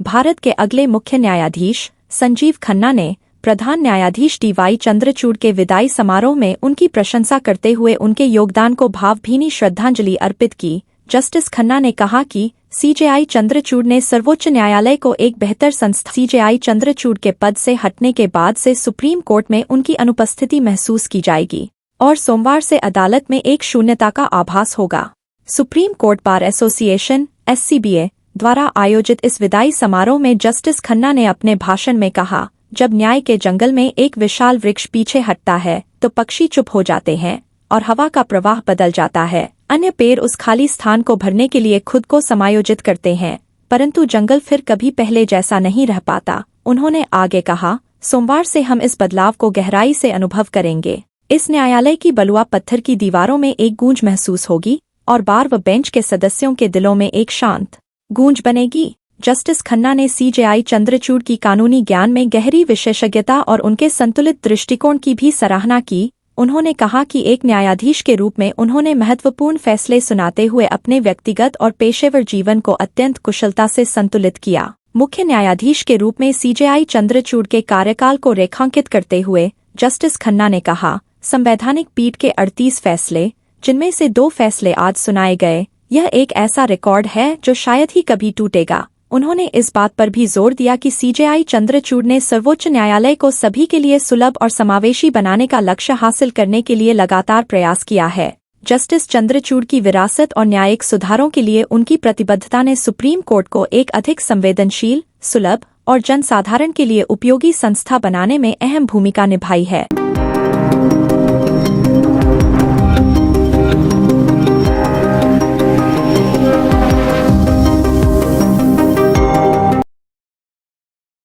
भारत के अगले मुख्य न्यायाधीश संजीव खन्ना ने प्रधान न्यायाधीश डी.वाई. चंद्रचूड़ के विदाई समारोह में उनकी प्रशंसा करते हुए उनके योगदान को भावभीनी श्रद्धांजलि अर्पित की। जस्टिस खन्ना ने कहा कि सी.जे.आई. चंद्रचूड़ ने सर्वोच्च न्यायालय को एक बेहतर संस्था। सी.जे.आई. चंद्रचूड़ के पद से हटने के बाद से सुप्रीम कोर्ट में उनकी अनुपस्थिति महसूस की जाएगी और सोमवार से अदालत में एक शून्यता का आभास होगा। Supreme court bar association (SCBA) द्वारा आयोजित इस विदाई समारोह में जस्टिस खन्ना ने अपने भाषण में कहा, जब न्याय के जंगल में एक विशाल वृक्ष पीछे हटता है तो पक्षी चुप हो जाते हैं और हवा का प्रवाह बदल जाता है। अन्य पेड़ उस खाली स्थान को भरने के लिए खुद को समायोजित करते हैं, परंतु जंगल फिर कभी पहले जैसा नहीं रह पाता। उन्होंने आगे कहा, सोमवार से हम इस बदलाव को गहराई से अनुभव करेंगे। इस न्यायालय की बलुआ पत्थर की दीवारों में एक गूंज महसूस होगी और बार व बेंच के सदस्यों के दिलों में एक शांत गूंज बनेगी। जस्टिस खन्ना ने सी.जे.आई. चंद्रचूड़ की कानूनी ज्ञान में गहरी विशेषज्ञता और उनके संतुलित दृष्टिकोण की भी सराहना की। उन्होंने कहा कि एक न्यायाधीश के रूप में उन्होंने महत्वपूर्ण फैसले सुनाते हुए अपने व्यक्तिगत और पेशेवर जीवन को अत्यंत कुशलता से संतुलित किया। मुख्य न्यायाधीश के रूप में सी.जे.आई. चंद्रचूड़ के कार्यकाल को रेखांकित करते हुए जस्टिस खन्ना ने कहा, संवैधानिक पीठ के 38 फैसले, जिनमें से 2 फैसले आज सुनाए गए, यह एक ऐसा रिकॉर्ड है जो शायद ही कभी टूटेगा। उन्होंने इस बात पर भी जोर दिया कि सी.जे.आई. चंद्रचूड़ ने सर्वोच्च न्यायालय को सभी के लिए सुलभ और समावेशी बनाने का लक्ष्य हासिल करने के लिए लगातार प्रयास किया है। जस्टिस चंद्रचूड़ की विरासत और न्यायिक सुधारों के लिए उनकी प्रतिबद्धता ने सुप्रीम कोर्ट को एक अधिक संवेदनशील, सुलभ और जनसाधारण के लिए उपयोगी संस्था बनाने में अहम भूमिका निभाई है।